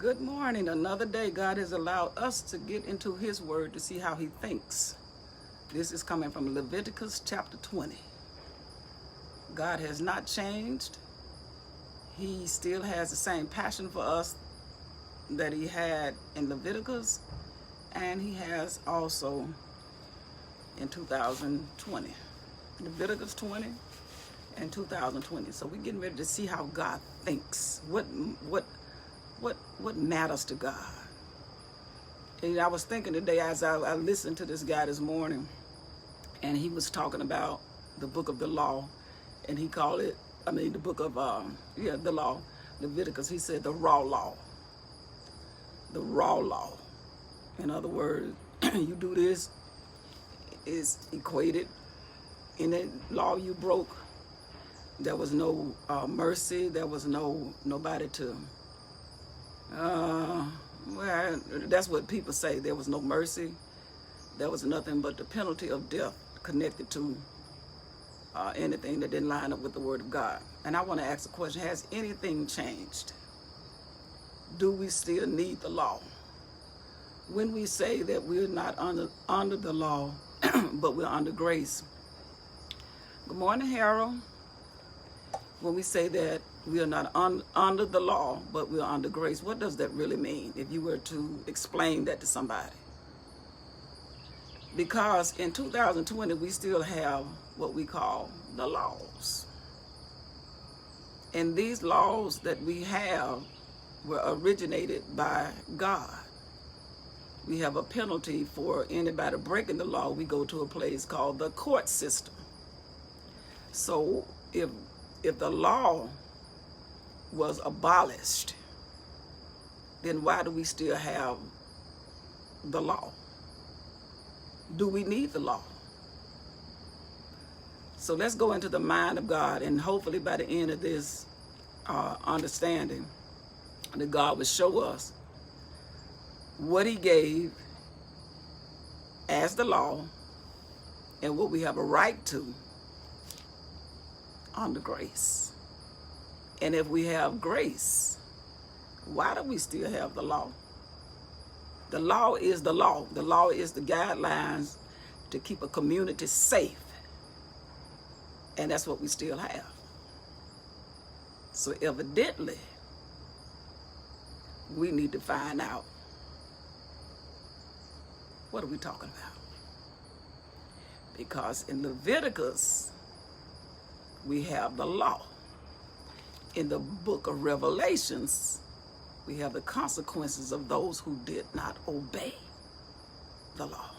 Good morning. Another day God has allowed us to get into his word to see how he thinks. This is coming from Leviticus chapter 20. God has not changed. He still has the same passion for us that he had in Leviticus, and he has also in 2020. Leviticus 20 and 2020. So we're getting ready to see how God thinks. What matters to God. And I was thinking today as I listened to this guy this morning, and he was talking about the book of the law, and he called it, the book of, the law, Leviticus. He said the raw law. The raw law. In other words, you do this, is equated in the law you broke. There was no mercy. There was nobody to, well, that's what people say. There was no mercy. There was nothing but the penalty of death connected to anything that didn't line up with the word of God. And I want to ask a question. Has anything changed? Do we still need the law? When we say that we're not under the law, but we're under grace. Good morning, Harold. When we say that we are not under the law, but we're under grace, what does that really mean if you were to explain that to somebody? Because in 2020, we still have what we call the laws. And these laws that we have were originated by God. We have a penalty for anybody breaking the law. We go to a place called the court system. So if the law was abolished, then why do we still have the law? Do we need the law? So let's go into the mind of God, and hopefully by the end of this understanding, that God will show us what he gave as the law and what we have a right to under grace. And if we have grace, why do we still have the law? The law is the law. The law is the guidelines to keep a community safe. And that's what we still have. So evidently, we need to find out, what are we talking about? Because in Leviticus, we have the law. In the book of Revelations, we have the consequences of those who did not obey the law.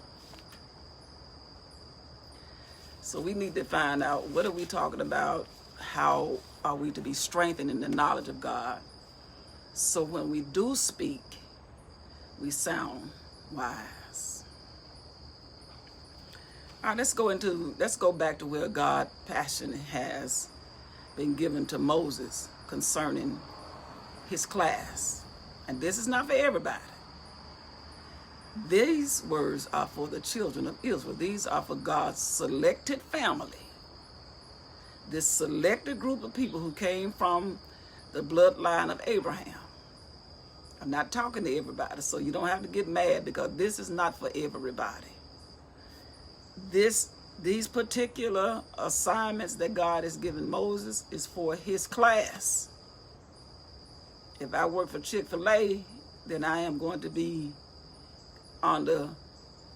So we need to find out, what are we talking about? How are we to be strengthened in the knowledge of God? So when we do speak, we sound wise. All right, let's go back to where God's passion has been given to Moses concerning his class. And this is not for everybody. These words are for the children of Israel. These are for God's selected family. This selected group of people who came from the bloodline of Abraham. I'm not talking to everybody, so you don't have to get mad, because this is not for everybody. These particular assignments that God has given Moses is for his class. If I work for Chick-fil-A, then I am going to be under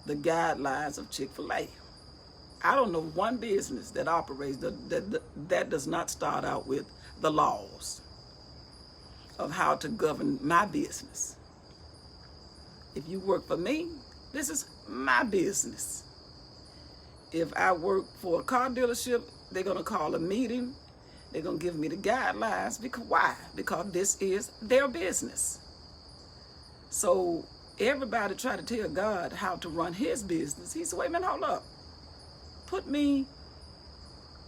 the guidelines of Chick-fil-A. I don't know one business that operates that does not start out with the laws of how to govern my business. If you work for me, this is my business. If I work for a car dealership, they're going to call a meeting. They're going to give me the guidelines. Because why? Because this is their business. So everybody try to tell God how to run his business. He said, wait a minute, hold up.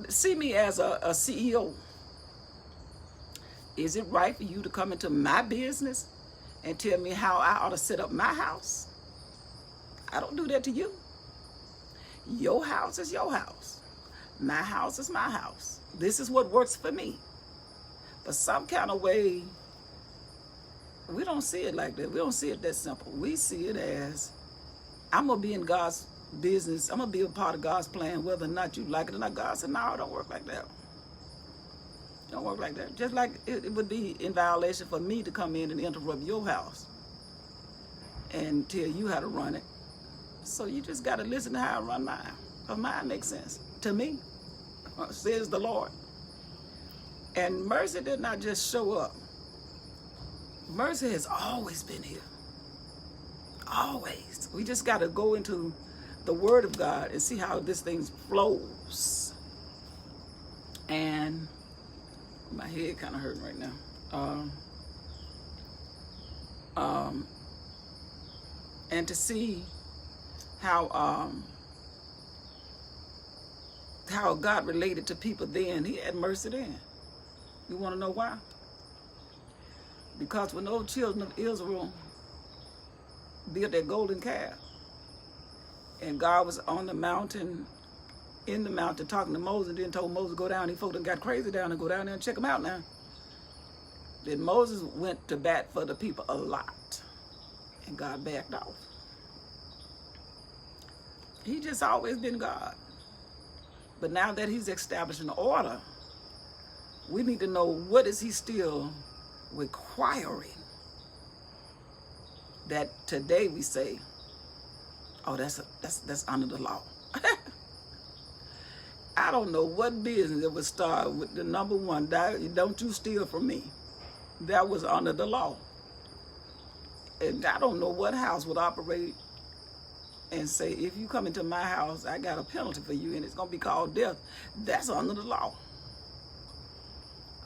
See me as a CEO. Is it right for you to come into my business and tell me how I ought to set up my house? I don't do that to you. Your house is your house. My house is my house. This is what works for me. But some kind of way, we don't see it like that. We don't see it that simple. We see it as, I'm going to be in God's business. I'm going to be a part of God's plan, whether or not you like it or not. God said, no, it don't work like that. It don't work like that. Just like it would be in violation for me to come in and interrupt your house and tell you how to run it. So you just got to listen to how I run mine. Because mine makes sense to me, says the Lord. And mercy did not just show up. Mercy has always been here. Always. We just got to go into the Word of God and see how this thing flows. And my head kind of hurting right now. And to see how God related to people then. He had mercy then. You want to know why? Because when those children of Israel built their golden calf, and God was on the mountain, in the mountain, talking to Moses, and then told Moses to go down. He folks done got crazy down and go down there and check them out now. Then Moses went to bat for the people a lot, and God backed off. He just always been God. But now that he's established an order, we need to know, what is he still requiring that today we say, oh, that's under the law. I don't know what business it would start with the number one, don't you steal from me. That was under the law. And I don't know what house would operate and say, if you come into my house, I got a penalty for you, and it's going to be called death. That's under the law.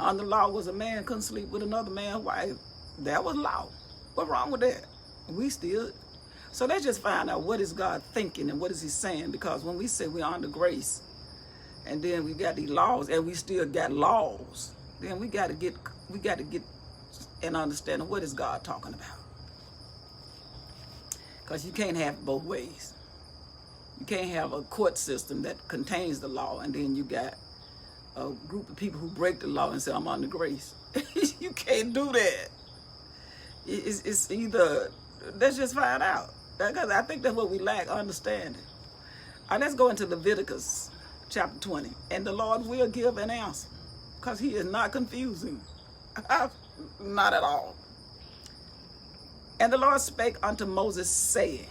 Under the law was a man couldn't sleep with another man's wife. That was law. What's wrong with that? We still. So let's just find out, what is God thinking and what is he saying? Because when we say we're under grace, and then we got these laws, and we still got laws, then we got to get an understanding, what is God talking about? Because you can't have it both ways. You can't have a court system that contains the law, and then you got a group of people who break the law and say, I'm under grace. You can't do that. It's either, let's just find out. Because I think that's what we lack, understanding. All right, let's go into Leviticus chapter 20. And the Lord will give an answer, because he is not confusing. Not at all. And the Lord spake unto Moses, saying,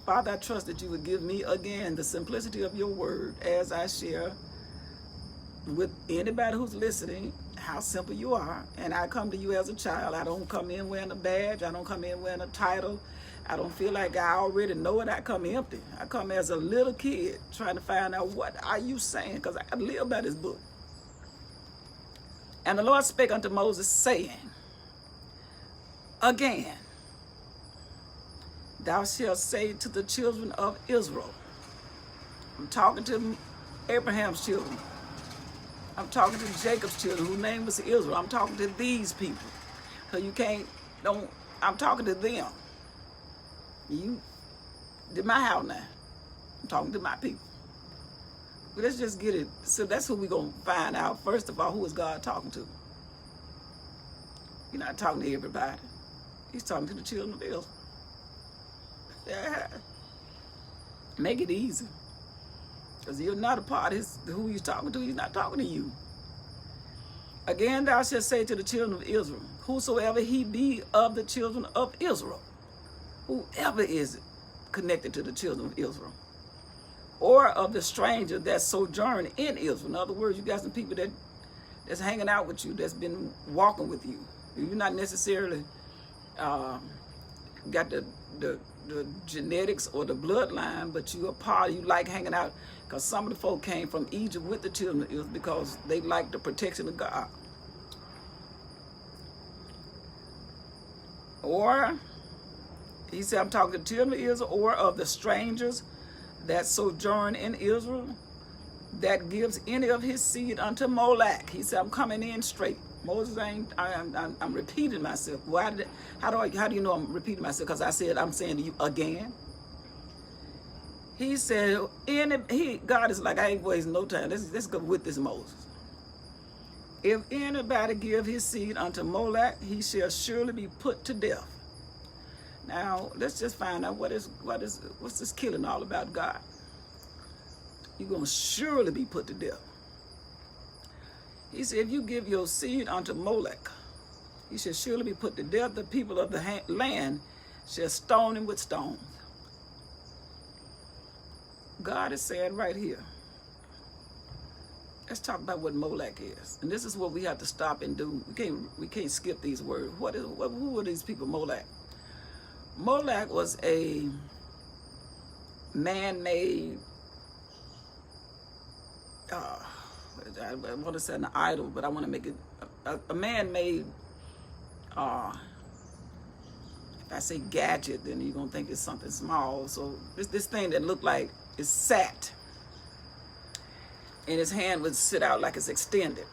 Father, I trust that you would give me again the simplicity of your word as I share with anybody who's listening how simple you are. And I come to you as a child. I don't come in wearing a badge. I don't come in wearing a title. I don't feel like I already know it. I come empty. I come as a little kid trying to find out, what are you saying? Because I live by this book. And the Lord spake unto Moses, saying, again, thou shalt say to the children of Israel. I'm talking to Abraham's children. I'm talking to Jacob's children, whose name was Israel. I'm talking to these people. So you I'm talking to them. You did my house now. I'm talking to my people. But let's just get it. So that's who we're going to find out. First of all, who is God talking to? He's not talking to everybody. He's talking to the children of Israel. Yeah. Make it easy. Because you're not a part of who he's talking to. He's not talking to you. Again, thou shalt say to the children of Israel, whosoever he be of the children of Israel, whoever is connected to the children of Israel, or of the stranger that sojourn in Israel. In other words, you got some people that's hanging out with you, that's been walking with you. You're not necessarily got the genetics or the bloodline, but you like hanging out, because some of the folk came from Egypt with the children of Israel because they liked the protection of God. Or, he said, I'm talking to the children of Israel, or of the strangers that sojourn in Israel, that gives any of his seed unto Molech. He said, I'm coming in straight. Moses I'm repeating myself. How do you know I'm repeating myself? Because I said, I'm saying to you again. He said, God is like, I ain't wasting no time. Let's go with this Moses. If anybody give his seed unto Molech, he shall surely be put to death. Now, let's just find out what's this killing all about, God? You're going to surely be put to death. He said, if you give your seed unto Molech, he shall surely be put to death. The people of the land shall stone him with stones. God is saying right here. Let's talk about what Molech is. And this is what we have to stop and do. We can't skip these words. Who are these people, Molech? Molech was a man-made, I want to say an idol, but I want to make it a man-made, if I say gadget, then you're going to think it's something small. So this thing that looked like it's sat, and his hand would sit out like it's extended.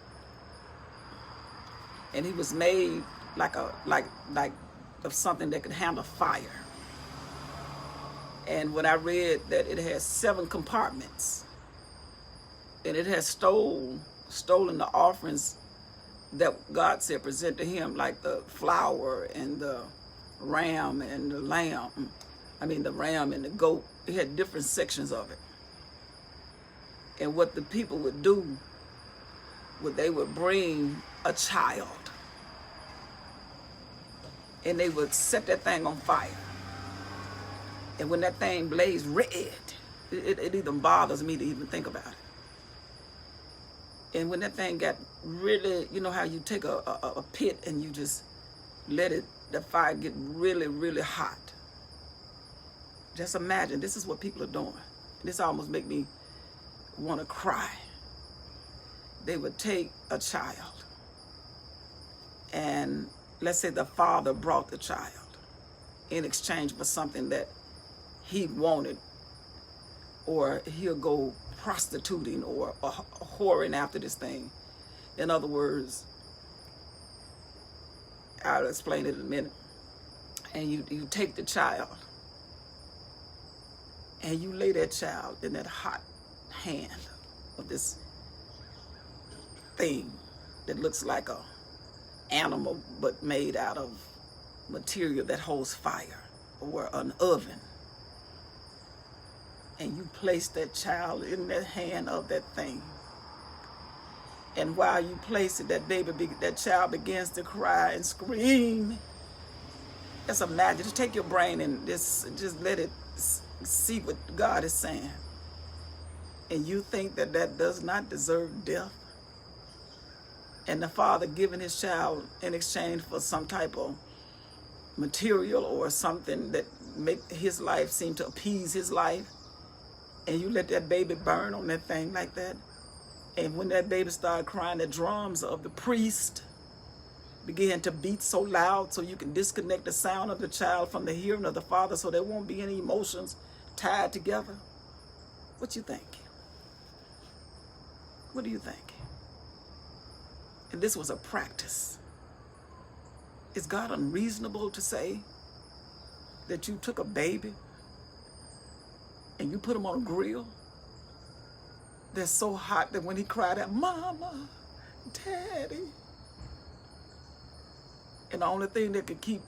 And he was made like of something that could handle fire. And when I read that it has 7 compartments, and it has stolen the offerings that God said present to him, like the flour and the ram and the lamb. I mean, the ram and the goat. It had different sections of it. And what the people would do, they would bring a child, and they would set that thing on fire. And when that thing blazed red, it even bothers me to even think about it. And when that thing got really, you know how you take a pit and you just let the fire get really, really hot. Just imagine, this is what people are doing. This almost make me want to cry. They would take a child, and let's say the father brought the child in exchange for something that he wanted, or he'll go prostituting or whoring after this thing. In other words, I'll explain it in a minute. And you take the child, and you lay that child in that hot hand of this thing that looks like a animal but made out of material that holds fire, or an oven. And you place that child in the hand of that thing. And while you place it, that child begins to cry and scream. Just imagine, just take your brain and just let it see what God is saying. And you think that does not deserve death? And the father giving his child in exchange for some type of material or something that make his life seem to appease his life. And you let that baby burn on that thing like that. And when that baby started crying, the drums of the priest began to beat so loud so you can disconnect the sound of the child from the hearing of the father, so there won't be any emotions tied together. What you think? What do you think? And this was a practice. Is God unreasonable to say that you took a baby and you put him on a grill that's so hot that when he cried out, "Mama, Daddy," and the only thing that could keep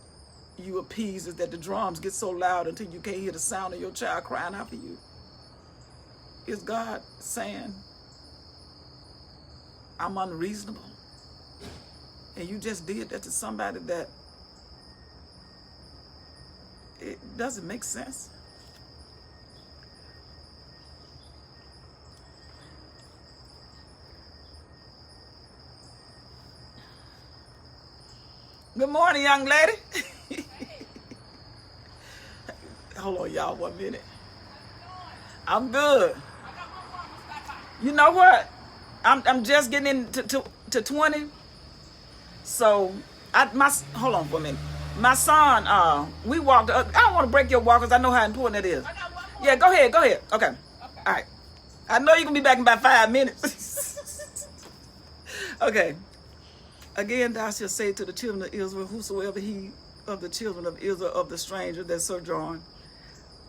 you appeased is that the drums get so loud until you can't hear the sound of your child crying out for you? Is God saying, I'm unreasonable? And you just did that to somebody that it doesn't make sense? Good morning, young lady. Hold on, y'all, 1 minute. I'm good. You know what? I'm just getting into to 20. So hold on for a minute. My son, we walked. I don't want to break your walk because I know how important it is. Yeah, go ahead. Okay. All right. I know you're gonna be back in about 5 minutes. Okay. Again, thou shalt say to the children of Israel, whosoever he of the children of Israel of the stranger that sojourn.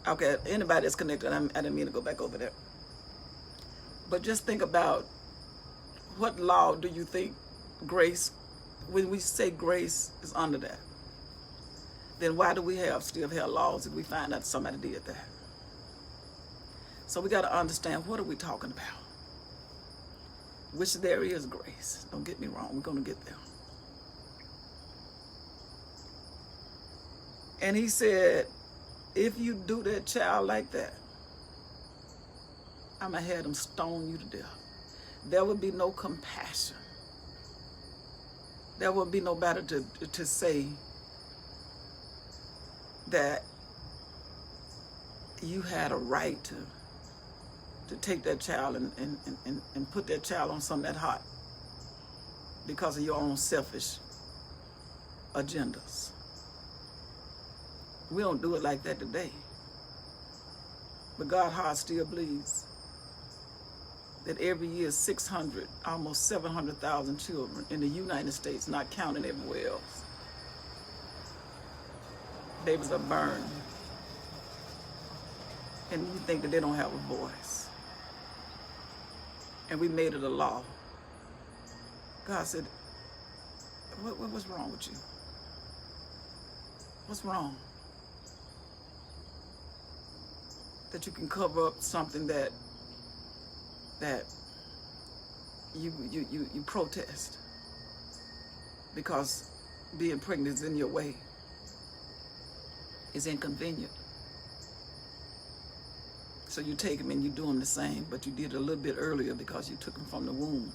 Okay, anybody that's connected, I didn't mean to go back over there. But just think about, what law do you think grace, when we say grace is under that, then why do we still have laws if we find out somebody did that? So we got to understand, what are we talking about? Which there is grace. Don't get me wrong, we're going to get there. And he said, if you do that child like that, I'm going to have them stone you to death. There would be no compassion. There would be nobody to say that you had a right to take that child and put that child on something that hot because of your own selfish agendas. We don't do it like that today. But God's heart still bleeds that every year 600, almost 700,000 children in the United States, not counting everywhere else, babies are burned. And you think that they don't have a voice. And we made it a law. God said, what's wrong with you? What's wrong? That you can cover up something that you protest because being pregnant is in your way. It's inconvenient. So you take him and you do him the same, but you did it a little bit earlier because you took him from the womb.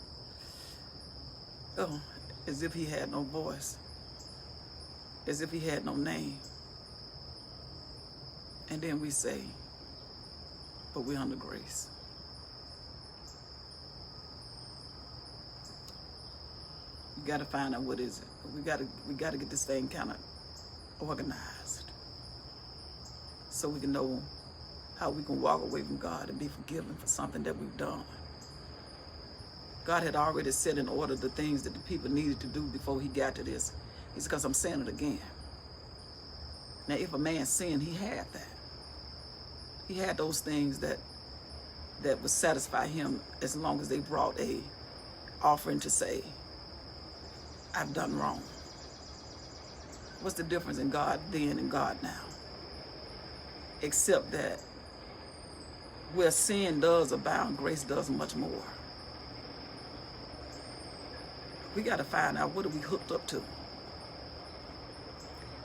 Oh, as if he had no voice. As if he had no name. And then we say, but we're under grace. You got to find out what is it. We got to get this thing kind of organized so we can know how we can walk away from God and be forgiven for something that we've done. God had already set in order the things that the people needed to do before he got to this. It's because I'm saying it again. Now, if a man sinned, he had that. He had those things that would satisfy him as long as they brought a offering to say, I've done wrong. What's the difference in God then and God now? Except that where sin does abound, grace does much more. We got to find out, what are we hooked up to?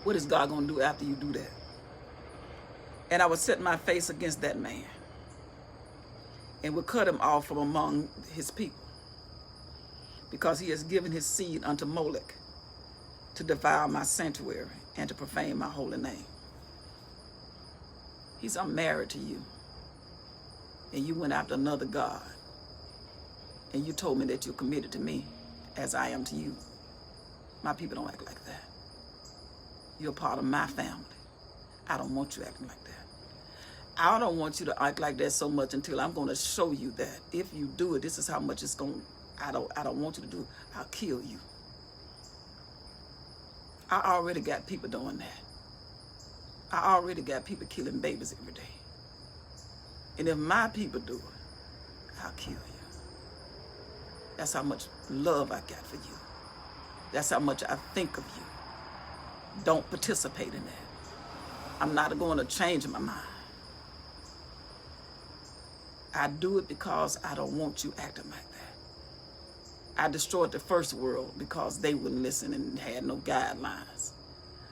What is God going to do after you do that? And I would set my face against that man and would cut him off from among his people, because he has given his seed unto Molech to devour my sanctuary and to profane my holy name. He said, I'm married to you, and you went after another god, and you told me that you're committed to me as I am to you. My people don't act like that. You're part of my family. I don't want you acting like that. I don't want you to act like that so much until I'm going to show you that if you do it, this is how much it's going to, I don't want you to do it. I'll kill you. I already got people doing that. I already got people killing babies every day. And if my people do it, I'll kill you. That's how much love I got for you. That's how much I think of you. Don't participate in that. I'm not going to change my mind. I do it because I don't want you acting like that. I destroyed the first world because they wouldn't listen and had no guidelines.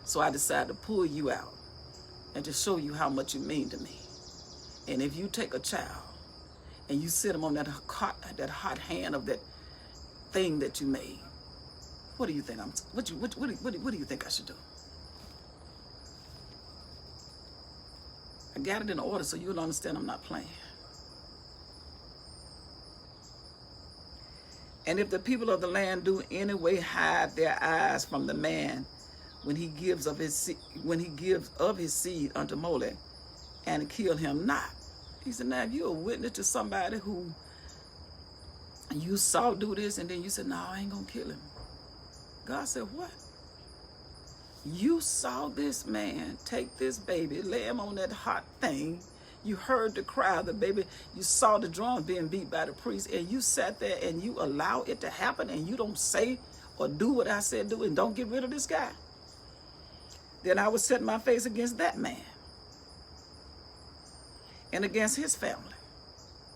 So I decided to pull you out and to show you how much you mean to me. And if you take a child and you sit him on that hot hand of that thing that you made, what do you think what do you think I should do? I got it in order so you'll understand I'm not playing. And if the people of the land do any way hide their eyes from the man when he gives of his seed unto Molech, and kill him not. He said, now if you're a witness to somebody who you saw do this, and then you said, no, I ain't gonna kill him. God said, what? You saw this man take this baby, lay him on that hot thing. You heard the cry of the baby. You saw the drums being beat by the priest, and you sat there and you allow it to happen, and you don't say or do what I said do and don't get rid of this guy, then I would set my face against that man and against his family.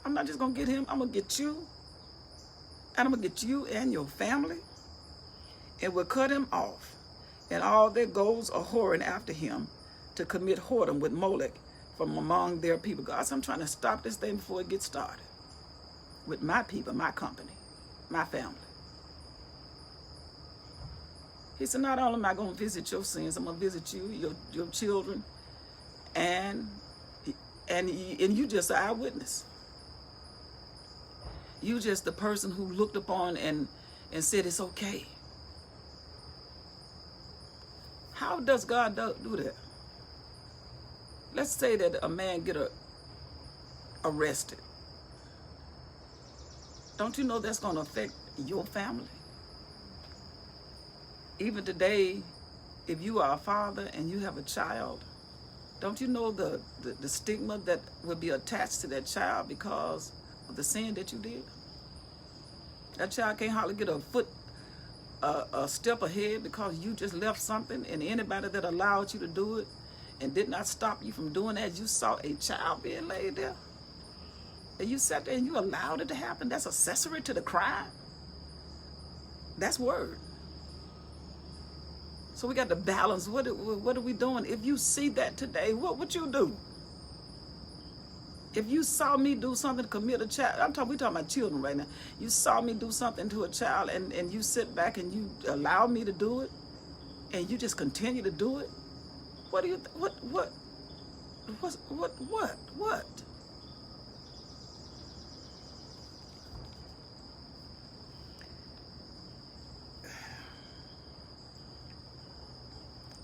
I'm not just going to get him. I'm going to get you. And I'm going to get you and your family. And we'll cut him off. And all their goals are whoring after him to commit whoredom with Molech from among their people. God, so I'm trying to stop this thing before it gets started. With my people, my company, my family. He said, not only am I going to visit your sins, I'm going to visit you, your children, and you just an eyewitness. You just the person who looked upon and said it's okay. How does God do that? Let's say that a man get arrested. Don't you know that's going to affect your family? Even today, if you are a father and you have a child, don't you know the stigma that would be attached to that child because of the sin that you did? That child can't hardly get a step ahead because you just left something, and anybody that allowed you to do it and did not stop you from doing that, you saw a child being laid there. And you sat there and you allowed it to happen. That's accessory to the crime. That's word. So we got to balance. What are we doing? If you see that today, what would you do? If you saw me do something to commit a child, we talking about children right now. You saw me do something to a child and you sit back and you allow me to do it and you just continue to do it. What do you, what?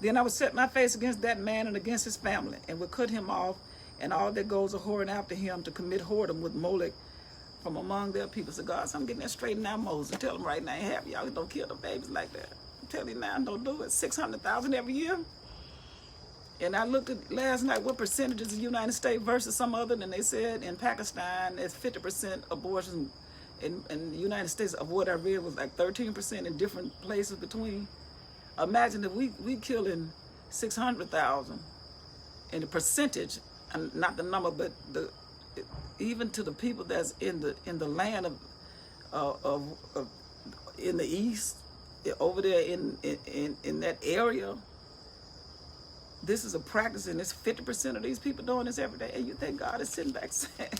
Then I would set my face against that man and against his family, and would cut him off, and all that goes are whoring after him to commit whoredom with Molech from among their people. So God, so I'm getting that straight now, Moses. Tell them right now, have y'all don't kill the babies like that. I'm telling you now, don't do it. 600,000 every year. And I looked at last night what percentages of the United States versus some other, and they said in Pakistan it's 50% abortion. In the United States, of what I read was like 13% in different places between. Imagine if we killing 600,000, and the percentage, and not the number, but even to the people that's in the land of in the east, over there in that area. This is a practice, and it's 50% of these people doing this every day. And you think God is sitting back saying,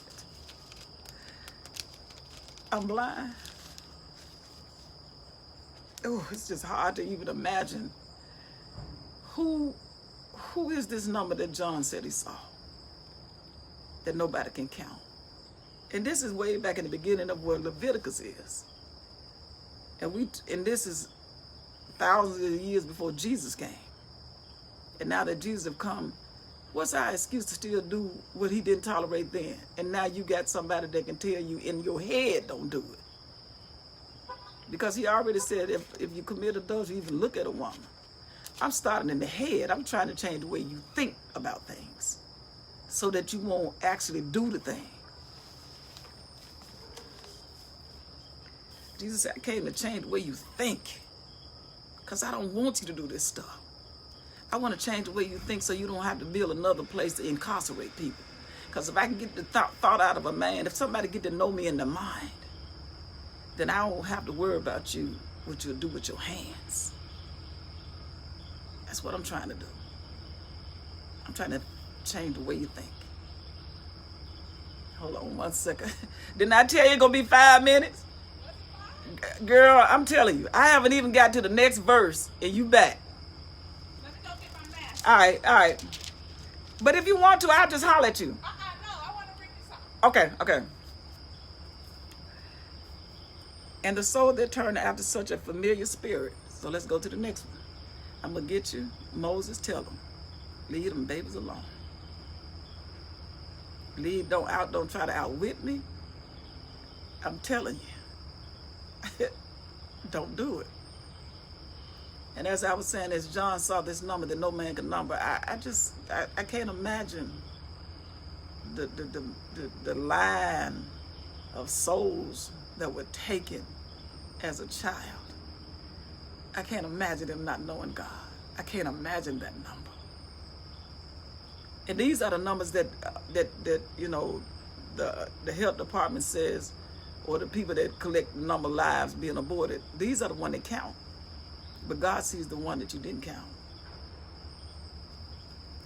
I'm blind? Oh, it's just hard to even imagine who is this number that John said he saw that nobody can count. And this is way back in the beginning of where Leviticus is. And this is thousands of years before Jesus came. And now that Jesus have come, what's our excuse to still do what he didn't tolerate then? And now you got somebody that can tell you in your head, don't do it. Because he already said if you commit adultery, you even look at a woman. I'm starting in the head. I'm trying to change the way you think about things so that you won't actually do the thing. Jesus said, I came to change the way you think because I don't want you to do this stuff. I want to change the way you think so you don't have to build another place to incarcerate people. Because if I can get the thought out of a man, if somebody get to know me in the mind, then I won't have to worry about you, what you'll do with your hands. That's what I'm trying to do. I'm trying to change the way you think. Hold on one second. Didn't I tell you it's going to be 5 minutes? Girl, I'm telling you, I haven't even got to the next verse, and you back. Let me go get my mask. All right. But if you want to, I'll just holler at you. No, I want to bring you something. Okay. And the soul that turned after such a familiar spirit. So let's go to the next one. I'm going to get you. Moses, tell them. Leave them babies alone. Don't try to outwit me. I'm telling you. Don't do it. And as I was saying, as John saw this number that no man can number, I can't imagine the line of souls that were taken as a child I can't imagine them not knowing God. I can't imagine that number. And these are the numbers that you know, the health department says, or the people that collect the number of lives being aborted. These are the one that count. But God sees the one that you didn't count.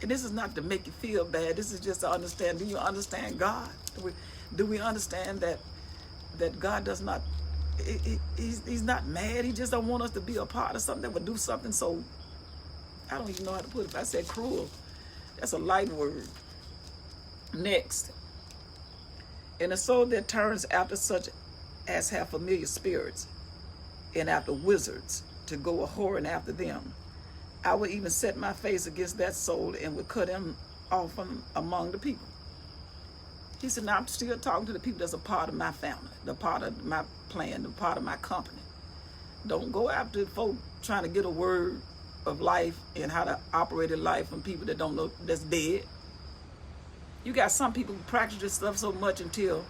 And this is not to make you feel bad. This is just to understand. Do you understand God? Do we understand that God does not, he's not mad. He just don't want us to be a part of something that would do something so, I don't even know how to put it. If I said cruel, that's a light word. Next. And the soul that turns after such as have familiar spirits and after wizards to go a-whoring after them, I would even set my face against that soul and would cut him off from among the people. He said, now I'm still talking to the people that's a part of my family, the part of my plan, the part of my company. Don't go after folk trying to get a word of life and how to operate in life from people that don't know, that's dead. You got some people who practice this stuff so much until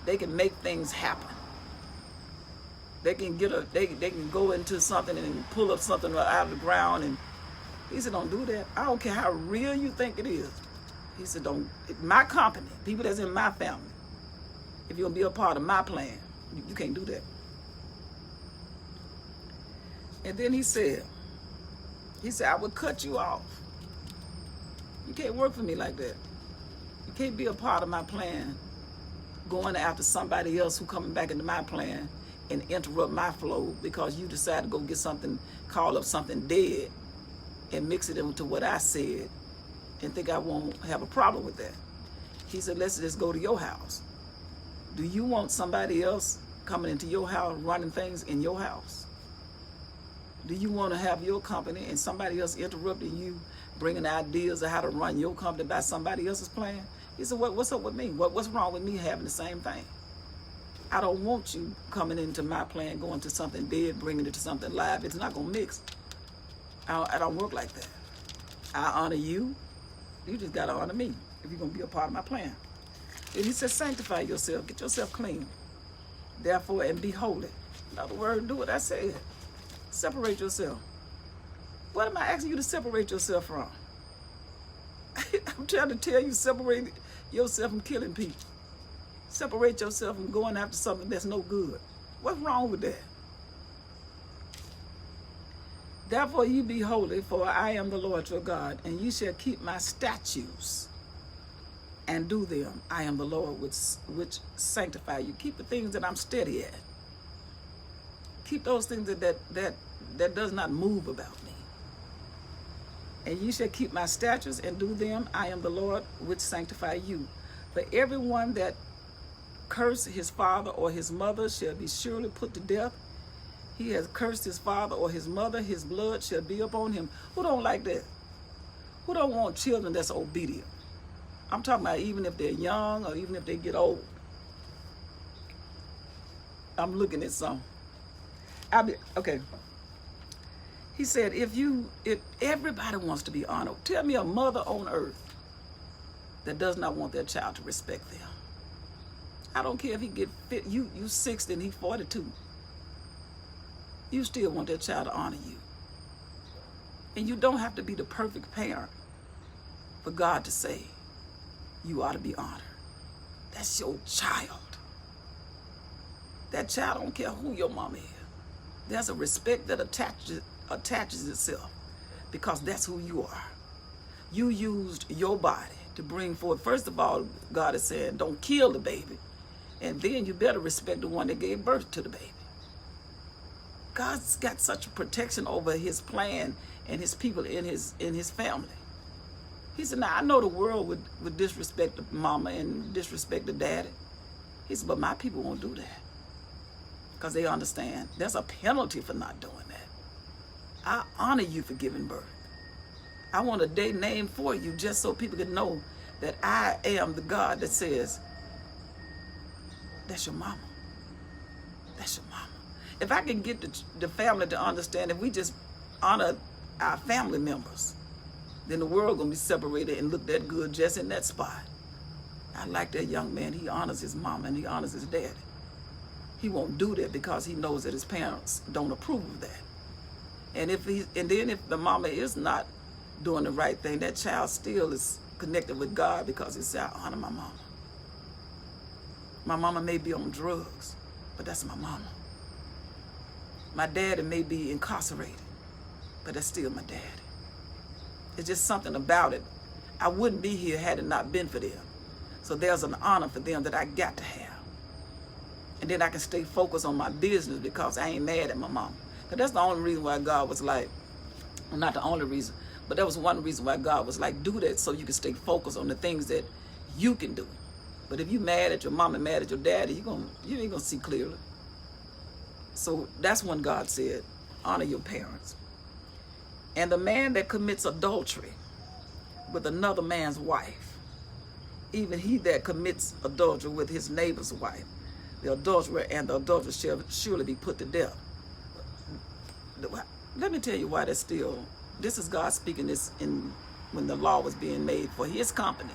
they can make things happen. They can they can go into something and pull up something out of the ground. And he said, don't do that. I don't care how real you think it is. He said, don't, my company, people that's in my family, if you're gonna be a part of my plan, you can't do that. And then he said, I would cut you off. You can't work for me like that. You can't be a part of my plan, going after somebody else who coming back into my plan and interrupt my flow because you decide to go get something, call up something dead and mix it into what I said and think I won't have a problem with that. He said, let's just go to your house. Do you want somebody else coming into your house, running things in your house? Do you want to have your company and somebody else interrupting you, bringing ideas of how to run your company by somebody else's plan? He said, what's up with me? What's wrong with me having the same thing? I don't want you coming into my plan, going to something dead, bringing it to something live. It's not going to mix. I don't work like that. I honor you. You just got to honor me if you're going to be a part of my plan. And he said, sanctify yourself. Get yourself clean. Therefore, and be holy. In other words, do what I said. Separate yourself. What am I asking you to separate yourself from? I'm trying to tell you, separate yourself from killing people. Separate yourself from going after something that's no good. What's wrong with that? Therefore you be holy, for I am the Lord your God, and you shall keep my statutes and do them. I am the Lord which sanctify you. Keep the things that I'm steady at. Keep those things that does not move about me. And you shall keep my statutes and do them. I am the Lord which sanctify you. For everyone that curse his father or his mother shall be surely put to death. He has cursed his father or his mother, his blood shall be upon him. Who don't like that? Who don't want children that's obedient? I'm talking about even if they're young or even if they get old. I'm looking at some. Okay. He said, if everybody wants to be honored, tell me a mother on earth that does not want their child to respect them. I don't care if he get fit, you 60 and he 42. You still want that child to honor you. And you don't have to be the perfect parent for God to say you ought to be honored. That's your child. That child don't care who your mama is. There's a respect that attaches itself because that's who you are. You used your body to bring forth. First of all, God is saying, don't kill the baby. And then you better respect the one that gave birth to the baby. God's got such a protection over his plan and his people in his family. He said, now I know the world would disrespect the mama and disrespect the daddy. He said, but my people won't do that. Because they understand there's a penalty for not doing that. I honor you for giving birth. I want a day named for you just so people can know that I am the God that says, that's your mama. That's your mama. If I can get the family to understand, if we just honor our family members, then the world gonna be separated and look that good just in that spot. I like that young man. He honors his mama and he honors his daddy. He won't do that because he knows that his parents don't approve of that. And then if the mama is not doing the right thing, that child still is connected with God because he said, I honor my mama. My mama may be on drugs, but that's my mama. My daddy may be incarcerated, but that's still my daddy. It's just something about it. I wouldn't be here had it not been for them. So there's an honor for them that I got to have. And then I can stay focused on my business because I ain't mad at my mama. Because that's the only reason why God was like, well, not the only reason, but that was one reason why God was like, do that so you can stay focused on the things that you can do. But if you mad at your mama, mad at your daddy, you ain't gonna see clearly. So that's when God said, honor your parents. And the man that commits adultery with another man's wife, even he that commits adultery with his neighbor's wife, the adulterer and the adulteress shall surely be put to death. Let me tell you why that's still, this is God speaking this when the law was being made for his company.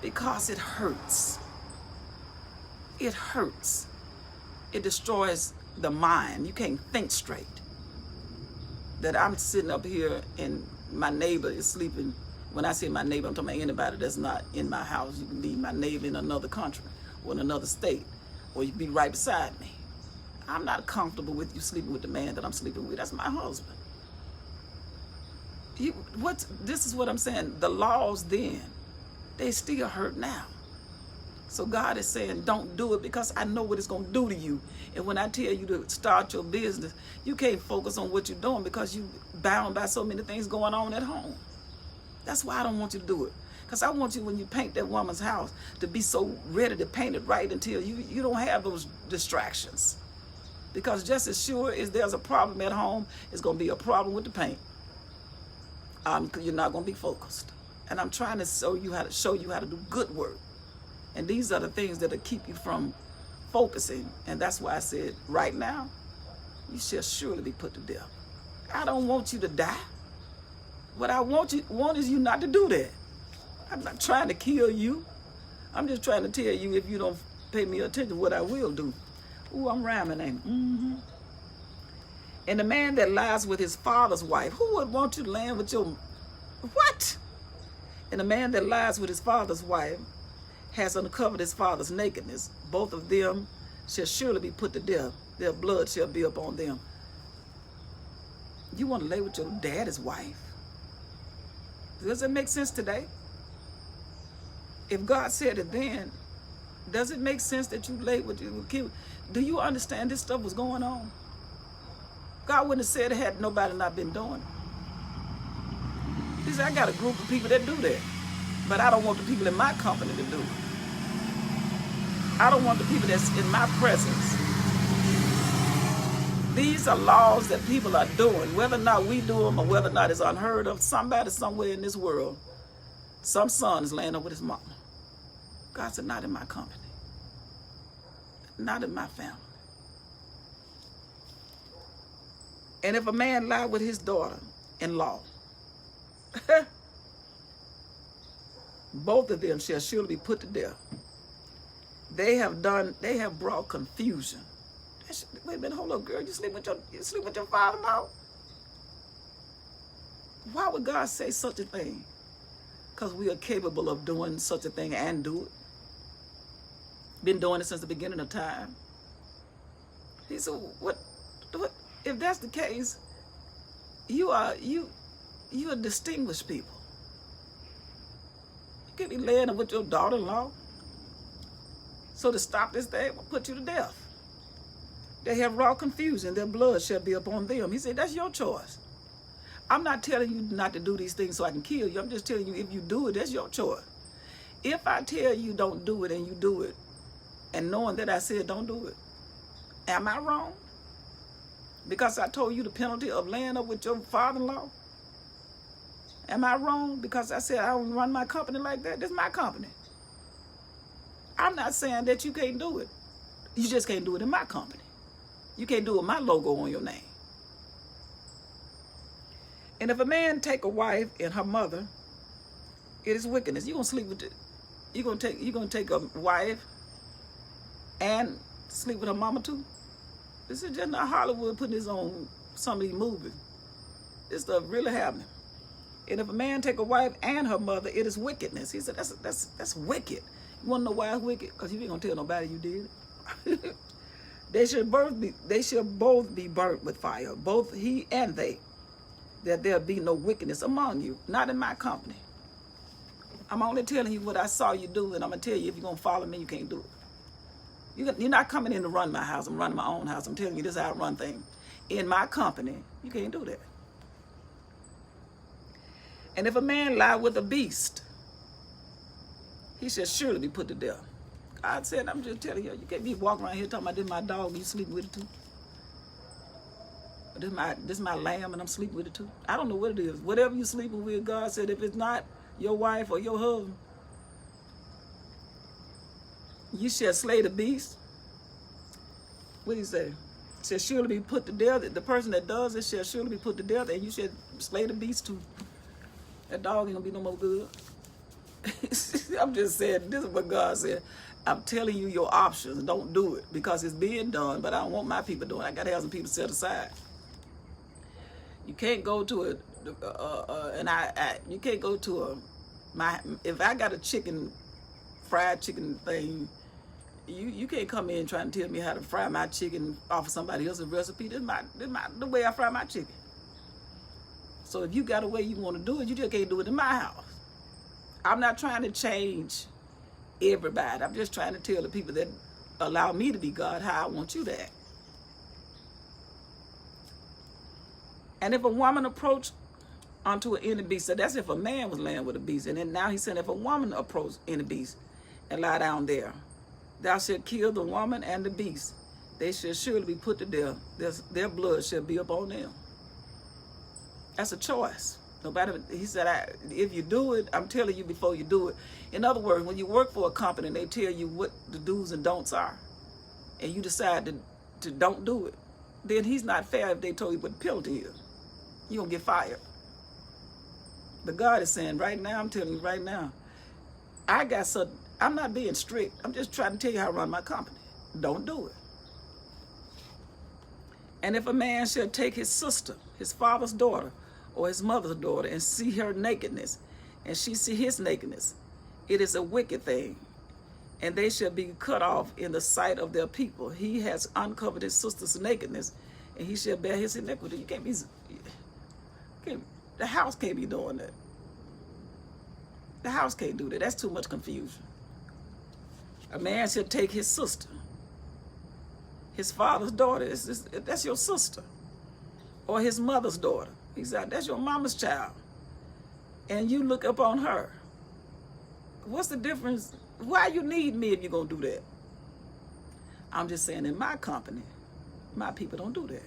Because it hurts. It hurts. It destroys the mind. You can't think straight. That I'm sitting up here and my neighbor is sleeping. When I say my neighbor, I'm talking about anybody that's not in my house. You can be my neighbor in another country or in another state, or you can be right beside me. I'm not comfortable with you sleeping with the man that I'm sleeping with. That's my husband. This is what I'm saying. The laws then, they still hurt now. So God is saying, don't do it because I know what it's going to do to you. And when I tell you to start your business, you can't focus on what you're doing because you're bound by so many things going on at home. That's why I don't want you to do it. Because I want you, when you paint that woman's house, to be so ready to paint it right until you don't have those distractions. Because just as sure as there's a problem at home, it's going to be a problem with the paint. You're not going to be focused. And I'm trying to show you how to do good work. And these are the things that'll keep you from focusing. And that's why I said, right now, you shall surely be put to death. I don't want you to die. What I want is you not to do that. I'm not trying to kill you. I'm just trying to tell you, if you don't pay me attention, what I will do. Ooh, I'm rhyming, ain't I? And the man that lies with his father's wife, who would want you to land with your... What? And the man that lies with his father's wife has uncovered his father's nakedness. Both of them shall surely be put to death. Their blood shall be upon them. You want to lay with your daddy's wife? Does it make sense today? If God said it then, does it make sense that you lay with your kid? Do you understand this stuff was going on? God wouldn't have said it had nobody not been doing it. He said, I got a group of people that do that. But I don't want the people in my company to do it. I don't want the people that's in my presence. These are laws that people are doing. Whether or not we do them or whether or not it's unheard of, somebody somewhere in this world, some son is laying up with his mama. God said, not in my company. Not in my family. And if a man lie with his daughter-in-law, both of them shall surely be put to death. They have brought confusion. Wait a minute, hold up, girl. You sleep with your father-in-law? Why would God say such a thing? Because we are capable of doing such a thing and do it. Been doing it since the beginning of time. He said, what if that's the case, you are distinguished people. You can't be laying with your daughter-in-law. So to stop this thing will put you to death. They have wrought confusion, their blood shall be upon them. He said, that's your choice. I'm not telling you not to do these things so I can kill you. I'm just telling you, if you do it, that's your choice. If I tell you don't do it and you do it, and knowing that I said don't do it, am I wrong? Because I told you the penalty of laying up with your father-in-law? Am I wrong? Because I said I don't run my company like that? This is my company. I'm not saying that you can't do it. You just can't do it in my company. You can't do it with my logo on your name. And if a man take a wife and her mother, it is wickedness. You're gonna sleep with it. You're gonna take a wife and sleep with her mama too? This is just not Hollywood putting his own some of these movies. This stuff really happening. And if a man take a wife and her mother, it is wickedness. He said that's wicked. You want to know why it's wicked? Because you ain't gonna tell nobody you did it. They should both be burnt with fire, both he and they, that there be no wickedness among you, not in my company. I'm only telling you what I saw you do, and I'm gonna tell you if you're gonna follow me, you can't do it. You're not coming in to run my house. I'm running my own house. I'm telling you this is how I run things. In my company, you can't do that. And if a man lie with a beast, he shall surely be put to death. God said, I'm just telling you, you can't be walking around here talking about this my dog, you sleeping with it too. This my lamb and I'm sleeping with it too. I don't know what it is. Whatever you sleeping with, God said, if it's not your wife or your husband, you shall slay the beast. What did he say? Shall surely be put to death. The person that does it shall surely be put to death, and you shall slay the beast too. That dog ain't gonna be no more good. I'm just saying, this is what God said. I'm telling you your options. Don't do it because it's being done, but I don't want my people doing it. I got to have some people set aside. You can't go to you can't go to if I got a fried chicken thing, you can't come in trying to tell me how to fry my chicken off of somebody else's recipe. This the way I fry my chicken. So if you got a way you want to do it, you just can't do it in my house. I'm not trying to change everybody. I'm just trying to tell the people that allow me to be God how I want you to act. And if a woman approach unto any beast, so that's if a man was laying with a beast. And then now he said, if a woman approach any beast and lie down there, thou shalt kill the woman and the beast. They shall surely be put to death. Their blood shall be upon them. That's a choice. Nobody, he said, if you do it, I'm telling you before you do it. In other words, when you work for a company and they tell you what the do's and don'ts are, and you decide to don't do it, then he's not fair if they told you what the penalty is. You're going to get fired. But God is saying right now, I'm telling you right now, I'm not being strict. I'm just trying to tell you how to run my company. Don't do it. And if a man shall take his sister, his father's daughter, or his mother's daughter, and see her nakedness, and she see his nakedness, it is a wicked thing, and they shall be cut off in the sight of their people. He has uncovered his sister's nakedness, and he shall bear his iniquity. The house can't be doing that. The house can't do that. That's too much confusion. A man shall take his sister, his father's daughter, that's your sister, or his mother's daughter. He said, that's your mama's child. And you look up on her. What's the difference? Why you need me if you're going to do that? I'm just saying in my company, my people don't do that.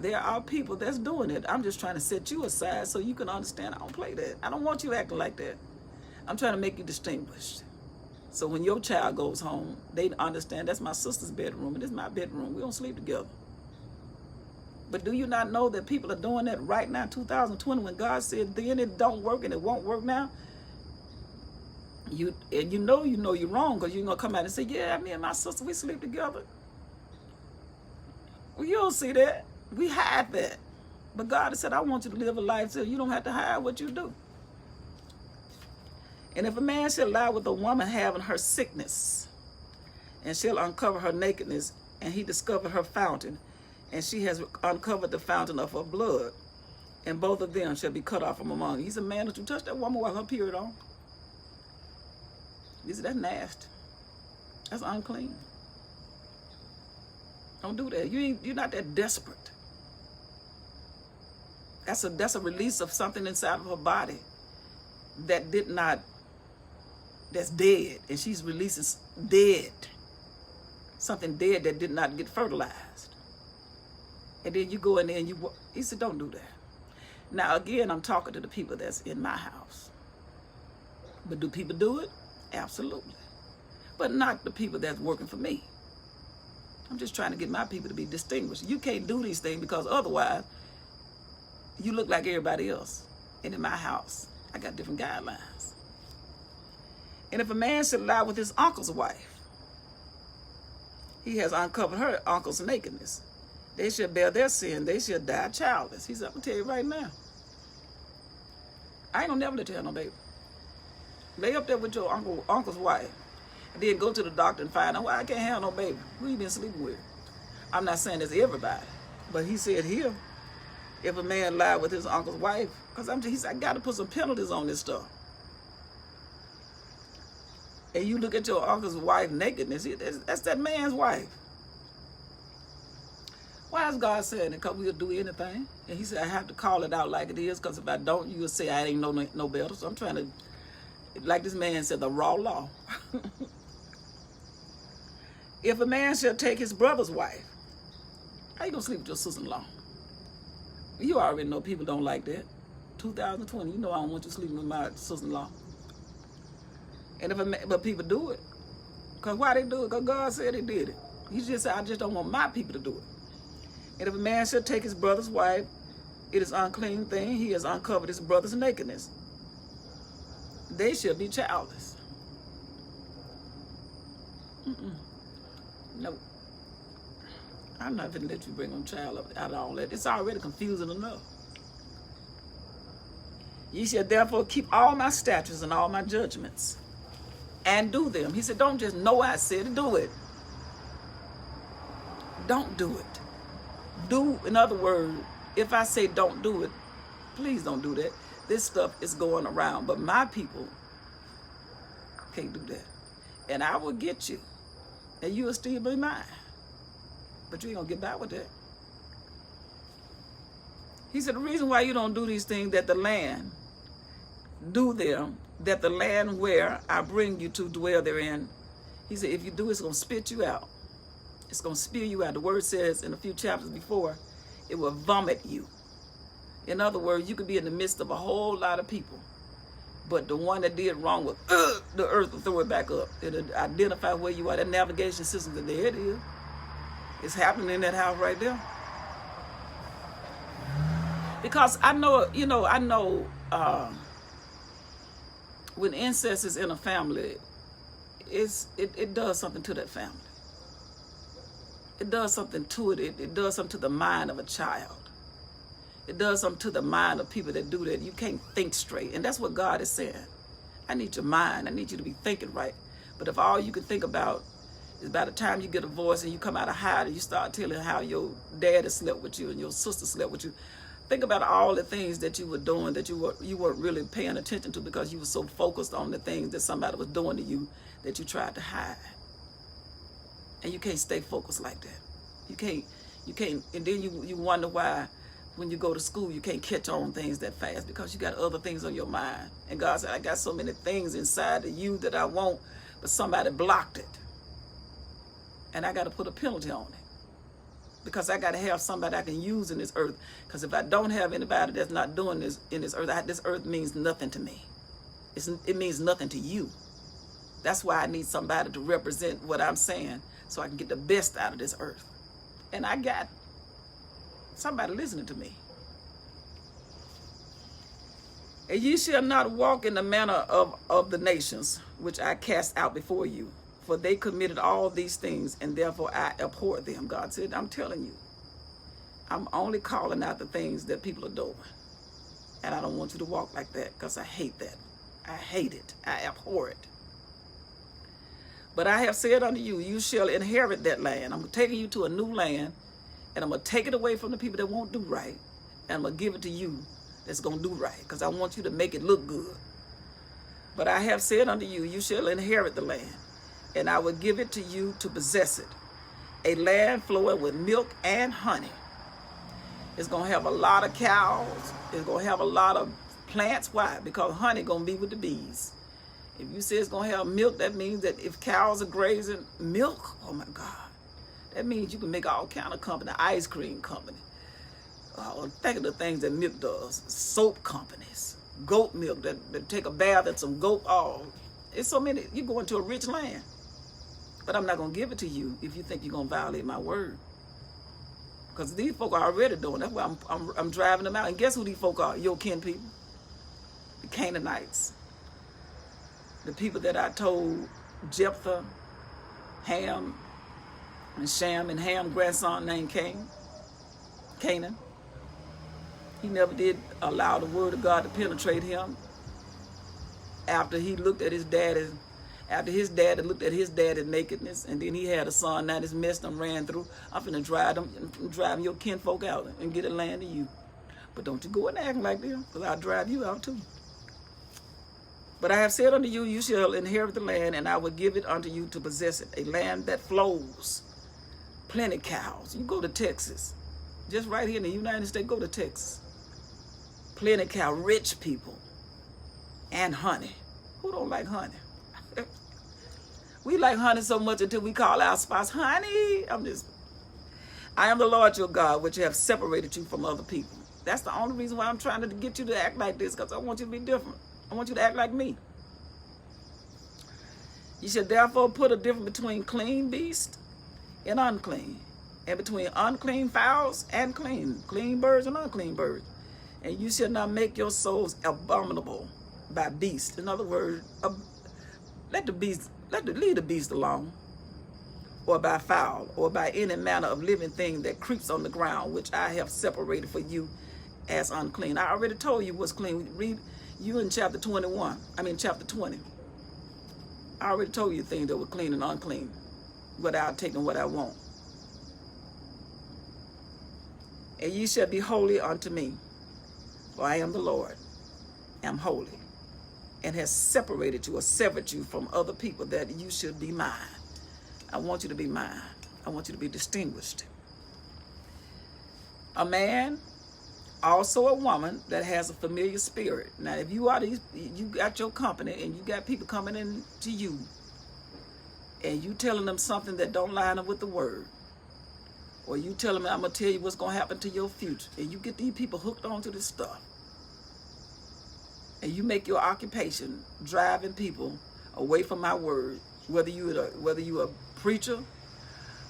There are people that's doing it. I'm just trying to set you aside so you can understand I don't play that. I don't want you acting like that. I'm trying to make you distinguished. So when your child goes home, they understand that's my sister's bedroom and this is my bedroom. We don't sleep together. But do you not know that people are doing that right now, 2020, when God said then it don't work and it won't work now? You know you're wrong because you're going to come out and say, yeah, me and my sister, we sleep together. Well, you don't see that. We hide that. But God has said, I want you to live a life so you don't have to hide what you do. And if a man shall lie with a woman having her sickness, and shall uncover her nakedness, and he discover her fountain, and she has uncovered the fountain of her blood, and both of them shall be cut off from among you. He's a man that you touch that woman while her period on. He said, that's nasty. That's unclean. Don't do that. You're not that desperate. That's a release of something inside of her body that's dead, and she's releasing dead. Something dead that did not get fertilized. And then you go in there and he said, don't do that. Now, again, I'm talking to the people that's in my house. But do people do it? Absolutely. But not the people that's working for me. I'm just trying to get my people to be distinguished. You can't do these things because otherwise you look like everybody else. And in my house, I got different guidelines. And if a man should lie with his uncle's wife, he has uncovered her uncle's nakedness. they shall bear their sin. They shall die childless. He said, I'm going to tell you right now. I ain't going to never let you have no baby. Lay up there with your uncle's wife. And then go to the doctor and find out why I can't have no baby. Who you been sleeping with? I'm not saying it's everybody. But he said here, if a man lie with his uncle's wife, because he said, I got to put some penalties on this stuff. And you look at your uncle's wife nakedness, that's that man's wife. Why is God saying it? Because we'll do anything. And he said, I have to call it out like it is, because if I don't, you'll say I ain't no better. So I'm trying to, like this man said, the raw law. If a man shall take his brother's wife, how you gonna sleep with your sister-in-law? You already know people don't like that. 2020, you know I don't want you sleeping with my sister-in-law. And but people do it. Because why they do it? Because God said they did it. He just said, I just don't want my people to do it. And if a man shall take his brother's wife, it is unclean thing. He has uncovered his brother's nakedness. They shall be childless. No. I'm not going to let you bring on child out of all that. It's already confusing enough. Ye shall therefore keep all my statutes and all my judgments and do them. He said, don't just know I said it, do it. Don't do it. Do, in other words, if I say don't do it, please don't do that. This stuff is going around, but my people can't do that. And I will get you, and you will still be mine. But you ain't gonna get back with that. He said, the reason why you don't do these things, that the land, do them, that the land where I bring you to dwell therein. He said, if you do, it's gonna spit you out. It's gonna spew you out. The word says in a few chapters before, it will vomit you. In other words, you could be in the midst of a whole lot of people, but the one that did wrong with the earth will throw it back up. It'll identify where you are. That navigation system, that there it is. It's happening in that house right there. Because I know, when incest is in a family, it does something to that family. It does something to it. It does something to the mind of a child. It does something to the mind of people that do that. You can't think straight. And that's what God is saying. I need your mind. I need you to be thinking right. But if all you can think about is by the time you get a voice and you come out of hiding, you start telling how your daddy slept with you and your sister slept with you. Think about all the things that you were doing that you weren't really paying attention to because you were so focused on the things that somebody was doing to you that you tried to hide. And you can't stay focused like that. You can't, and then you wonder why when you go to school you can't catch on things that fast because you got other things on your mind. And God said, I got so many things inside of you that I want, but somebody blocked it. And I got to put a penalty on it. Because I got to have somebody I can use in this earth. Because if I don't have anybody that's not doing this in this earth means nothing to me. It means nothing to you. That's why I need somebody to represent what I'm saying so I can get the best out of this earth. And I got somebody listening to me. And ye shall not walk in the manner of the nations, which I cast out before you. For they committed all these things, and therefore I abhor them. God said, I'm telling you, I'm only calling out the things that people are doing. And I don't want you to walk like that, because I hate that. I hate it. I abhor it. But I have said unto you, you shall inherit that land. I'm taking you to a new land, and I'm going to take it away from the people that won't do right, and I'm going to give it to you that's going to do right, because I want you to make it look good. But I have said unto you, you shall inherit the land, and I will give it to you to possess it. A land flowing with milk and honey. It's going to have a lot of cows. It's going to have a lot of plants. Why? Because honey going to be with the bees. If you say it's going to have milk, that means that if cows are grazing milk, oh my God, that means you can make all kind of company, ice cream company. Think of the things that milk does. Soap companies, goat milk that take a bath in some goat oil. It's so many. You go into a rich land. But I'm not going to give it to you if you think you're going to violate my word. Because these folk are already doing. That's why I'm driving them out. And guess who these folk are? Your kin people. The Canaanites. The people that I told Jephthah, Ham, and Shem, and Ham's grandson named Cain. Canaan. He never did allow the word of God to penetrate him. After he looked at his daddy, after his daddy looked at his daddy's nakedness, and then he had a son, now this mess done ran through. I'm finna drive your kinfolk out and get a land to you. But don't you go and act like them, because I'll drive you out too. But I have said unto you, you shall inherit the land, and I will give it unto you to possess it, a land that flows, plenty cows. You go to Texas, just right here in the United States, go to Texas. Plenty cow, rich people, and honey. Who don't like honey? We like honey so much until we call our spouse, honey. I am the Lord your God, which have separated you from other people. That's the only reason why I'm trying to get you to act like this, because I want you to be different. I want you to act like me. You should therefore put a difference between clean beasts and unclean, and between unclean fowls and clean birds and unclean birds. And you shall not make your souls abominable by beasts. In other words, leave the beast alone, or by fowl, or by any manner of living thing that creeps on the ground, which I have separated for you as unclean. I already told you what's clean. Read you in chapter 20. I already told you things that were clean and unclean, without taking what I want. And ye shall be holy unto me, for I am the Lord, am holy, and has separated you or severed you from other people, that you should be mine. I want you to be mine. I want you to be distinguished. A man, also a woman that has a familiar spirit. Now, if you got your company and you got people coming in to you, and you telling them something that don't line up with the word, or you tell them, I'm going to tell you what's going to happen to your future, and you get these people hooked onto this stuff, and you make your occupation driving people away from my word, whether you a preacher,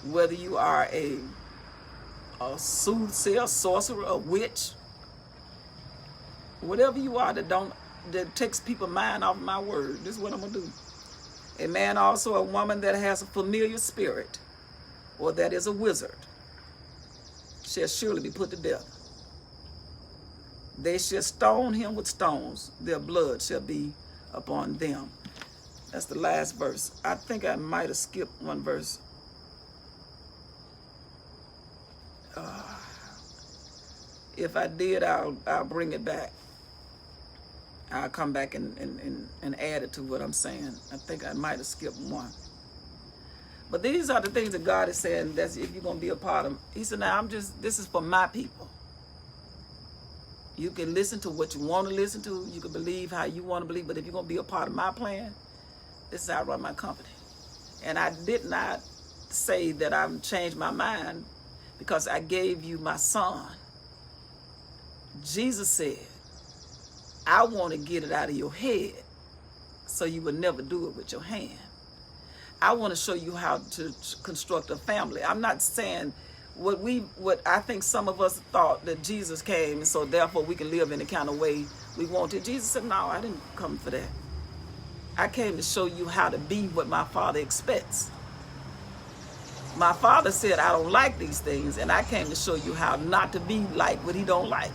whether you are a soothsayer, sorcerer, a witch, whatever you are that takes people's mind off my word, this is what I'm going to do. A man also, a woman that has a familiar spirit, or that is a wizard, shall surely be put to death. They shall stone him with stones. Their blood shall be upon them. That's the last verse. I think I might have skipped one verse. If I did, I'll bring it back. I'll come back and add it to what I'm saying. I think I might have skipped one. But these are the things that God is saying, that's if you're going to be a part of. He said, now this is for my people. You can listen to what you want to listen to. You can believe how you want to believe. But if you're going to be a part of my plan, this is how I run my company. And I did not say that I've changed my mind because I gave you my son. Jesus said, I want to get it out of your head so you will never do it with your hand. I want to show you how to construct a family. I'm not saying what I think some of us thought, that Jesus came and so therefore we can live in the kind of way we want to. Jesus said, no, I didn't come for that. I came to show you how to be what my Father expects. My Father said, I don't like these things, and I came to show you how not to be like what he don't like.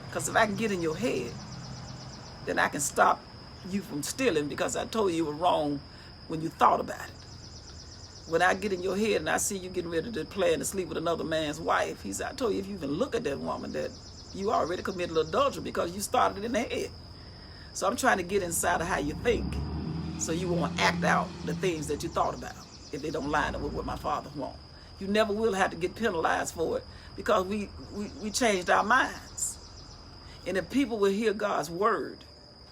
Because if I can get in your head, then I can stop you from stealing, because I told you you were wrong when you thought about it. When I get in your head and I see you getting ready to plan to sleep with another man's wife, he said, I told you if you even look at that woman, that you already committed adultery because you started it in the head. So I'm trying to get inside of how you think, so you won't act out the things that you thought about if they don't line up with what my Father wants. You never will have to get penalized for it, because we changed our minds. And if people will hear God's word,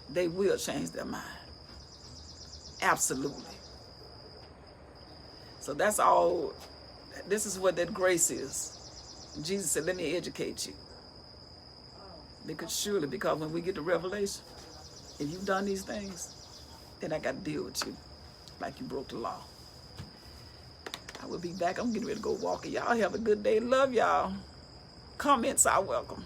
they will change their mind. Absolutely. So that's all. This is what that grace is. Jesus said, let me educate you. Because when we get to Revelation, if you've done these things, then I got to deal with you like you broke the law. I will be back. I'm getting ready to go walking. Y'all have a good day. Love y'all. Comments are welcome.